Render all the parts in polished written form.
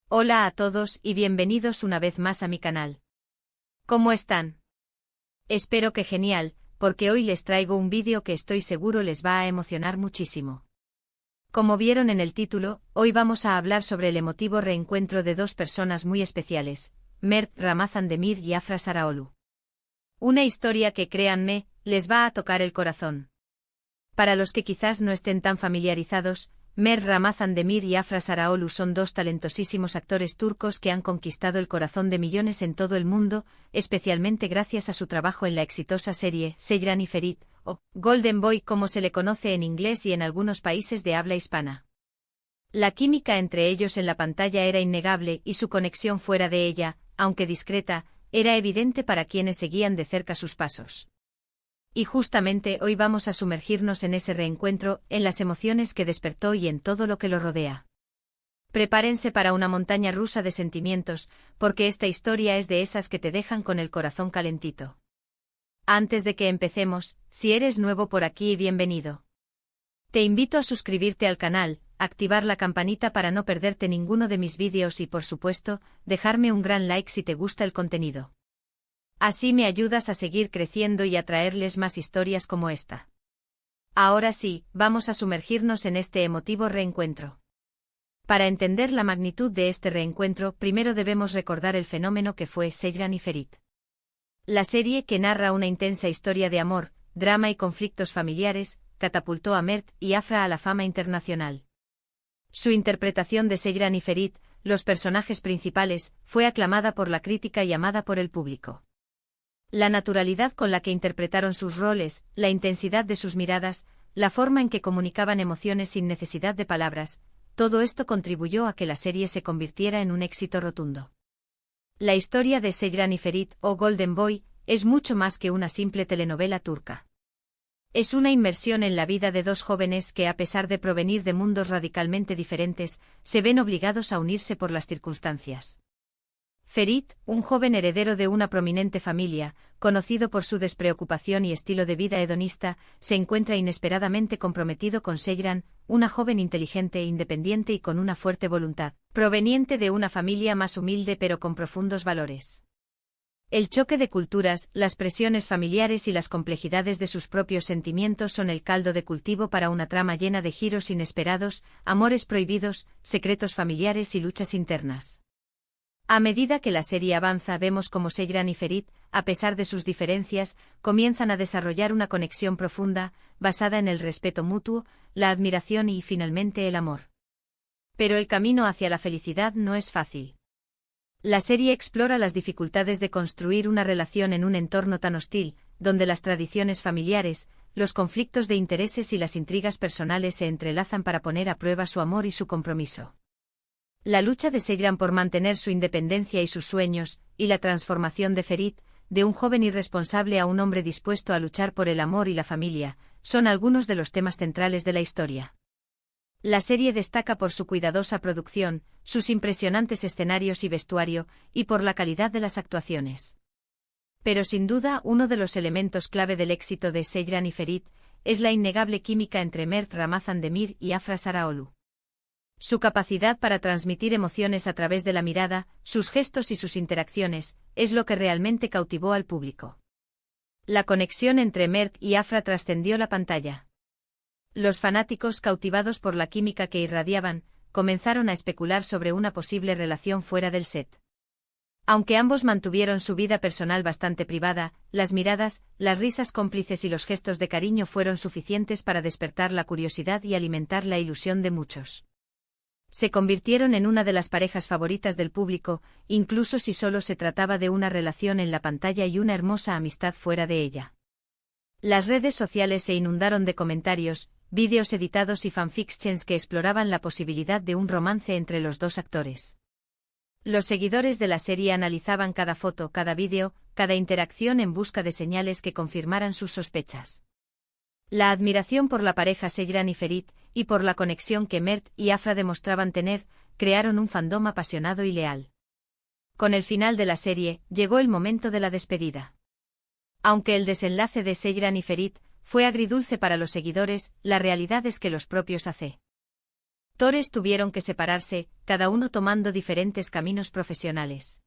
Hola a todos y bienvenidos una vez más a mi canal. ¿Cómo están? Espero que genial, porque hoy les traigo un vídeo que estoy seguro les va a emocionar muchísimo. Como vieron en el título, hoy vamos a hablar sobre el emotivo reencuentro de dos personas muy especiales, Mert Ramazan Demir y Afra Saraoglu. Una historia que, créanme, les va a tocar el corazón. Para los que quizás no estén tan familiarizados, Mert Ramazan Demir y Afra Saraoglu son dos talentosísimos actores turcos que han conquistado el corazón de millones en todo el mundo, especialmente gracias a su trabajo en la exitosa serie Seyran y Ferit, o Golden Boy como se le conoce en inglés y en algunos países de habla hispana. La química entre ellos en la pantalla era innegable y su conexión fuera de ella, aunque discreta, era evidente para quienes seguían de cerca sus pasos. Y justamente hoy vamos a sumergirnos en ese reencuentro, en las emociones que despertó y en todo lo que lo rodea. Prepárense para una montaña rusa de sentimientos, porque esta historia es de esas que te dejan con el corazón calentito. Antes de que empecemos, si eres nuevo por aquí, bienvenido. Te invito a suscribirte al canal, activar la campanita para no perderte ninguno de mis vídeos y por supuesto, dejarme un gran like si te gusta el contenido. Así me ayudas a seguir creciendo y a traerles más historias como esta. Ahora sí, vamos a sumergirnos en este emotivo reencuentro. Para entender la magnitud de este reencuentro, primero debemos recordar el fenómeno que fue Seyran y Ferit. La serie, que narra una intensa historia de amor, drama y conflictos familiares, catapultó a Mert y Afra a la fama internacional. Su interpretación de Seyran y Ferit, los personajes principales, fue aclamada por la crítica y amada por el público. La naturalidad con la que interpretaron sus roles, la intensidad de sus miradas, la forma en que comunicaban emociones sin necesidad de palabras, todo esto contribuyó a que la serie se convirtiera en un éxito rotundo. La historia de Seyran y Ferit, o Golden Boy, es mucho más que una simple telenovela turca. Es una inmersión en la vida de dos jóvenes que, a pesar de provenir de mundos radicalmente diferentes, se ven obligados a unirse por las circunstancias. Ferit, un joven heredero de una prominente familia, conocido por su despreocupación y estilo de vida hedonista, se encuentra inesperadamente comprometido con Seyran, una joven inteligente, independiente y con una fuerte voluntad, proveniente de una familia más humilde pero con profundos valores. El choque de culturas, las presiones familiares y las complejidades de sus propios sentimientos son el caldo de cultivo para una trama llena de giros inesperados, amores prohibidos, secretos familiares y luchas internas. A medida que la serie avanza, vemos cómo Seyran y Ferit, a pesar de sus diferencias, comienzan a desarrollar una conexión profunda, basada en el respeto mutuo, la admiración y, finalmente, el amor. Pero el camino hacia la felicidad no es fácil. La serie explora las dificultades de construir una relación en un entorno tan hostil, donde las tradiciones familiares, los conflictos de intereses y las intrigas personales se entrelazan para poner a prueba su amor y su compromiso. La lucha de Seyran por mantener su independencia y sus sueños, y la transformación de Ferit, de un joven irresponsable a un hombre dispuesto a luchar por el amor y la familia, son algunos de los temas centrales de la historia. La serie destaca por su cuidadosa producción, sus impresionantes escenarios y vestuario, y por la calidad de las actuaciones. Pero sin duda, uno de los elementos clave del éxito de Seyran y Ferit es la innegable química entre Mert Ramazan Demir y Afra Saraoglu. Su capacidad para transmitir emociones a través de la mirada, sus gestos y sus interacciones, es lo que realmente cautivó al público. La conexión entre Mert y Afra trascendió la pantalla. Los fanáticos, cautivados por la química que irradiaban, comenzaron a especular sobre una posible relación fuera del set. Aunque ambos mantuvieron su vida personal bastante privada, las miradas, las risas cómplices y los gestos de cariño fueron suficientes para despertar la curiosidad y alimentar la ilusión de muchos. Se convirtieron en una de las parejas favoritas del público, incluso si solo se trataba de una relación en la pantalla y una hermosa amistad fuera de ella. Las redes sociales se inundaron de comentarios, vídeos editados y fanfictions que exploraban la posibilidad de un romance entre los dos actores. Los seguidores de la serie analizaban cada foto, cada vídeo, cada interacción en busca de señales que confirmaran sus sospechas. La admiración por la pareja Seyran y Ferit, y por la conexión que Mert y Afra demostraban tener, crearon un fandom apasionado y leal. Con el final de la serie, llegó el momento de la despedida. Aunque el desenlace de Seyran y Ferit fue agridulce para los seguidores, la realidad es que los propios AC. actores tuvieron que separarse, cada uno tomando diferentes caminos profesionales.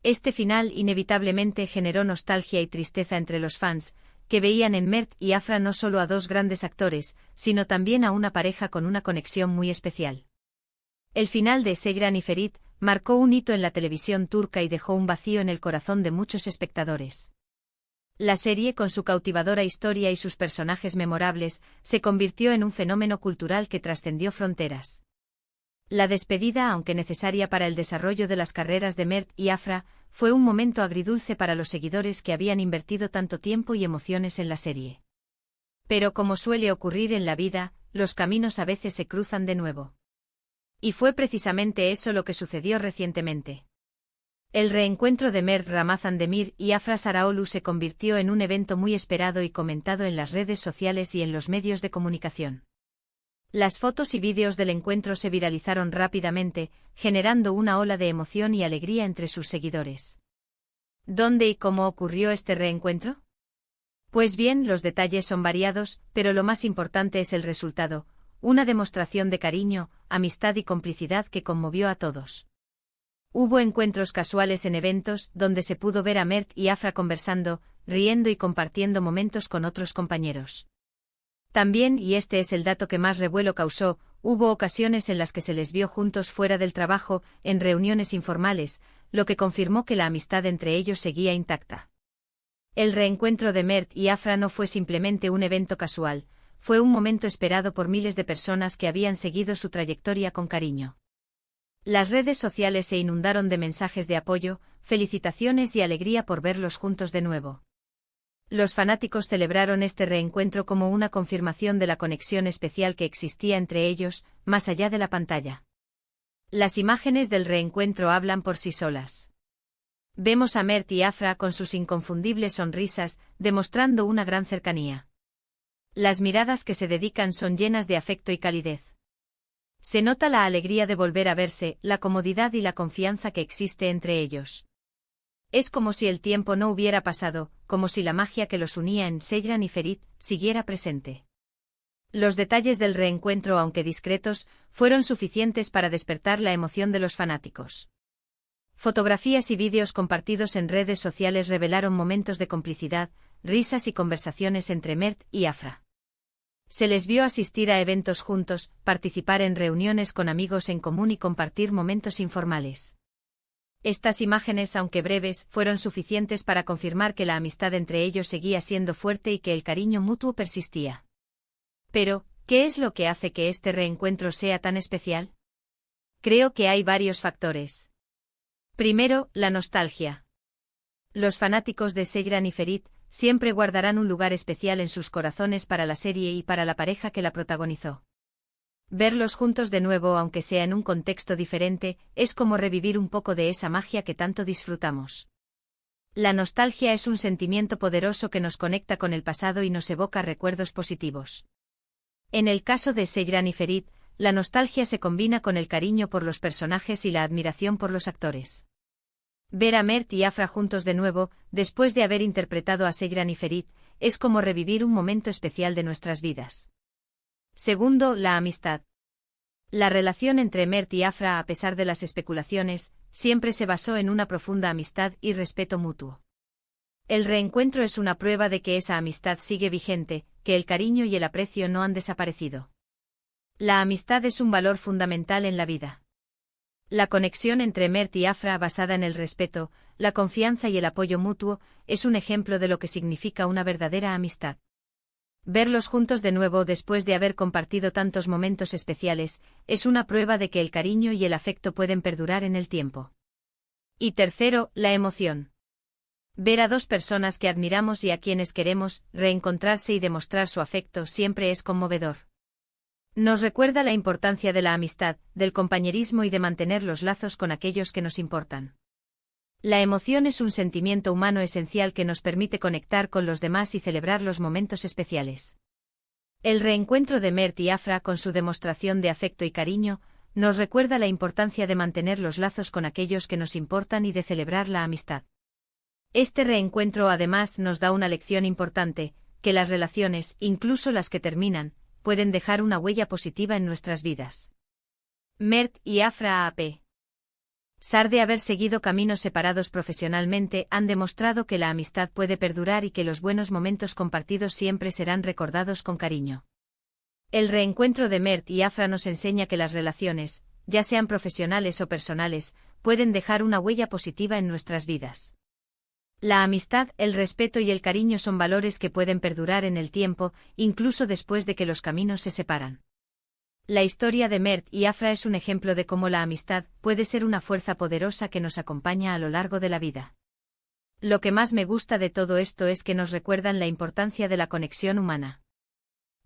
Este final inevitablemente generó nostalgia y tristeza entre los fans, que veían en Mert y Afra no solo a dos grandes actores, sino también a una pareja con una conexión muy especial. El final de Seyran y Ferit marcó un hito en la televisión turca y dejó un vacío en el corazón de muchos espectadores. La serie, con su cautivadora historia y sus personajes memorables, se convirtió en un fenómeno cultural que trascendió fronteras. La despedida, aunque necesaria para el desarrollo de las carreras de Mert y Afra, fue un momento agridulce para los seguidores que habían invertido tanto tiempo y emociones en la serie. Pero como suele ocurrir en la vida, los caminos a veces se cruzan de nuevo. Y fue precisamente eso lo que sucedió recientemente. El reencuentro de Mert Ramazan-Demir y Afra Saraoğlu se convirtió en un evento muy esperado y comentado en las redes sociales y en los medios de comunicación. Las fotos y vídeos del encuentro se viralizaron rápidamente, generando una ola de emoción y alegría entre sus seguidores. ¿Dónde y cómo ocurrió este reencuentro? Pues bien, los detalles son variados, pero lo más importante es el resultado, una demostración de cariño, amistad y complicidad que conmovió a todos. Hubo encuentros casuales en eventos, donde se pudo ver a Mert y Afra conversando, riendo y compartiendo momentos con otros compañeros. También, y este es el dato que más revuelo causó, hubo ocasiones en las que se les vio juntos fuera del trabajo, en reuniones informales, lo que confirmó que la amistad entre ellos seguía intacta. El reencuentro de Mert y Afra no fue simplemente un evento casual, fue un momento esperado por miles de personas que habían seguido su trayectoria con cariño. Las redes sociales se inundaron de mensajes de apoyo, felicitaciones y alegría por verlos juntos de nuevo. Los fanáticos celebraron este reencuentro como una confirmación de la conexión especial que existía entre ellos, más allá de la pantalla. Las imágenes del reencuentro hablan por sí solas. Vemos a Mert y Afra con sus inconfundibles sonrisas, demostrando una gran cercanía. Las miradas que se dedican son llenas de afecto y calidez. Se nota la alegría de volver a verse, la comodidad y la confianza que existe entre ellos. Es como si el tiempo no hubiera pasado, como si la magia que los unía en Seyran y Ferit siguiera presente. Los detalles del reencuentro, aunque discretos, fueron suficientes para despertar la emoción de los fanáticos. Fotografías y vídeos compartidos en redes sociales revelaron momentos de complicidad, risas y conversaciones entre Mert y Afra. Se les vio asistir a eventos juntos, participar en reuniones con amigos en común y compartir momentos informales. Estas imágenes, aunque breves, fueron suficientes para confirmar que la amistad entre ellos seguía siendo fuerte y que el cariño mutuo persistía. Pero, ¿qué es lo que hace que este reencuentro sea tan especial? Creo que hay varios factores. Primero, la nostalgia. Los fanáticos de Seyran y Ferit siempre guardarán un lugar especial en sus corazones para la serie y para la pareja que la protagonizó. Verlos juntos de nuevo, aunque sea en un contexto diferente, es como revivir un poco de esa magia que tanto disfrutamos. La nostalgia es un sentimiento poderoso que nos conecta con el pasado y nos evoca recuerdos positivos. En el caso de Seyran y Ferit, la nostalgia se combina con el cariño por los personajes y la admiración por los actores. Ver a Mert y Afra juntos de nuevo, después de haber interpretado a Seyran y Ferit, es como revivir un momento especial de nuestras vidas. Segundo, la amistad. La relación entre Mert y Afra, a pesar de las especulaciones, siempre se basó en una profunda amistad y respeto mutuo. El reencuentro es una prueba de que esa amistad sigue vigente, que el cariño y el aprecio no han desaparecido. La amistad es un valor fundamental en la vida. La conexión entre Mert y Afra, basada en el respeto, la confianza y el apoyo mutuo, es un ejemplo de lo que significa una verdadera amistad. Verlos juntos de nuevo después de haber compartido tantos momentos especiales, es una prueba de que el cariño y el afecto pueden perdurar en el tiempo. Y tercero, la emoción. Ver a dos personas que admiramos y a quienes queremos reencontrarse y demostrar su afecto siempre es conmovedor. Nos recuerda la importancia de la amistad, del compañerismo y de mantener los lazos con aquellos que nos importan. La emoción es un sentimiento humano esencial que nos permite conectar con los demás y celebrar los momentos especiales. El reencuentro de Mert y Afra, con su demostración de afecto y cariño, nos recuerda la importancia de mantener los lazos con aquellos que nos importan y de celebrar la amistad. Este reencuentro además nos da una lección importante, que las relaciones, incluso las que terminan, pueden dejar una huella positiva en nuestras vidas. Mert y Afra a pesar de haber seguido caminos separados profesionalmente, han demostrado que la amistad puede perdurar y que los buenos momentos compartidos siempre serán recordados con cariño. El reencuentro de Mert y Afra nos enseña que las relaciones, ya sean profesionales o personales, pueden dejar una huella positiva en nuestras vidas. La amistad, el respeto y el cariño son valores que pueden perdurar en el tiempo, incluso después de que los caminos se separan. La historia de Mert y Afra es un ejemplo de cómo la amistad puede ser una fuerza poderosa que nos acompaña a lo largo de la vida. Lo que más me gusta de todo esto es que nos recuerdan la importancia de la conexión humana.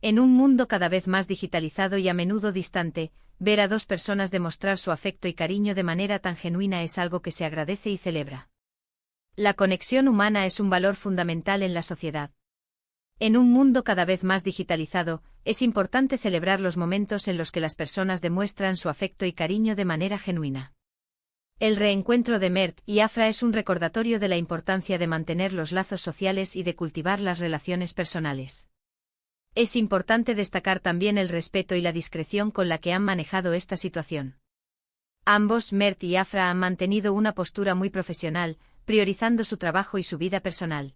En un mundo cada vez más digitalizado y a menudo distante, ver a dos personas demostrar su afecto y cariño de manera tan genuina es algo que se agradece y celebra. La conexión humana es un valor fundamental en la sociedad. En un mundo cada vez más digitalizado, es importante celebrar los momentos en los que las personas demuestran su afecto y cariño de manera genuina. El reencuentro de Mert y Afra es un recordatorio de la importancia de mantener los lazos sociales y de cultivar las relaciones personales. Es importante destacar también el respeto y la discreción con la que han manejado esta situación. Ambos, Mert y Afra, han mantenido una postura muy profesional, priorizando su trabajo y su vida personal.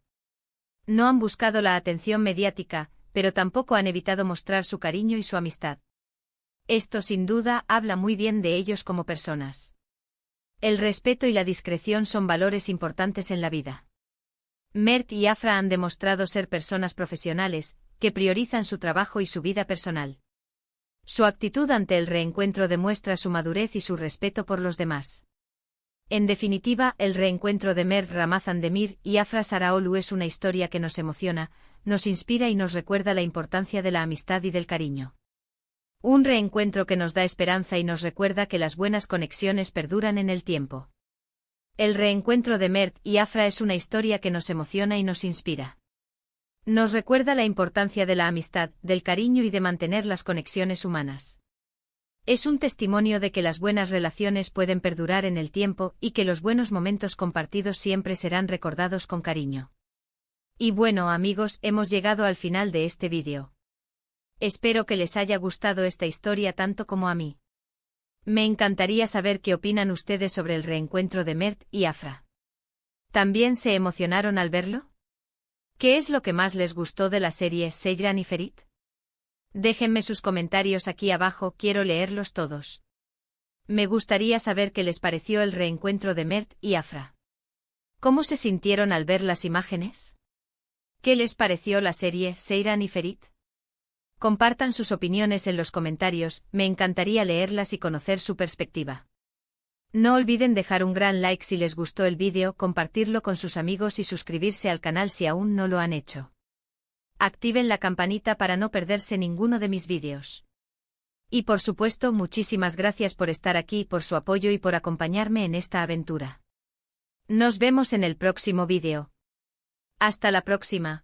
No han buscado la atención mediática, pero tampoco han evitado mostrar su cariño y su amistad. Esto sin duda habla muy bien de ellos como personas. El respeto y la discreción son valores importantes en la vida. Mert y Afra han demostrado ser personas profesionales, que priorizan su trabajo y su vida personal. Su actitud ante el reencuentro demuestra su madurez y su respeto por los demás. En definitiva, el reencuentro de Mert Ramazan Demir y Afra Saraolu es una historia que nos emociona, nos inspira y nos recuerda la importancia de la amistad y del cariño. Un reencuentro que nos da esperanza y nos recuerda que las buenas conexiones perduran en el tiempo. El reencuentro de Mert y Afra es una historia que nos emociona y nos inspira. Nos recuerda la importancia de la amistad, del cariño y de mantener las conexiones humanas. Es un testimonio de que las buenas relaciones pueden perdurar en el tiempo y que los buenos momentos compartidos siempre serán recordados con cariño. Y bueno amigos, hemos llegado al final de este vídeo. Espero que les haya gustado esta historia tanto como a mí. Me encantaría saber qué opinan ustedes sobre el reencuentro de Mert y Afra. ¿También se emocionaron al verlo? ¿Qué es lo que más les gustó de la serie Seyran y Ferit? Déjenme sus comentarios aquí abajo, quiero leerlos todos. Me gustaría saber qué les pareció el reencuentro de Mert y Afra. ¿Cómo se sintieron al ver las imágenes? ¿Qué les pareció la serie Seyran y Ferit? Compartan sus opiniones en los comentarios, me encantaría leerlas y conocer su perspectiva. No olviden dejar un gran like si les gustó el vídeo, compartirlo con sus amigos y suscribirse al canal si aún no lo han hecho. Activen la campanita para no perderse ninguno de mis vídeos. Y por supuesto, muchísimas gracias por estar aquí, por su apoyo y por acompañarme en esta aventura. Nos vemos en el próximo vídeo. Hasta la próxima.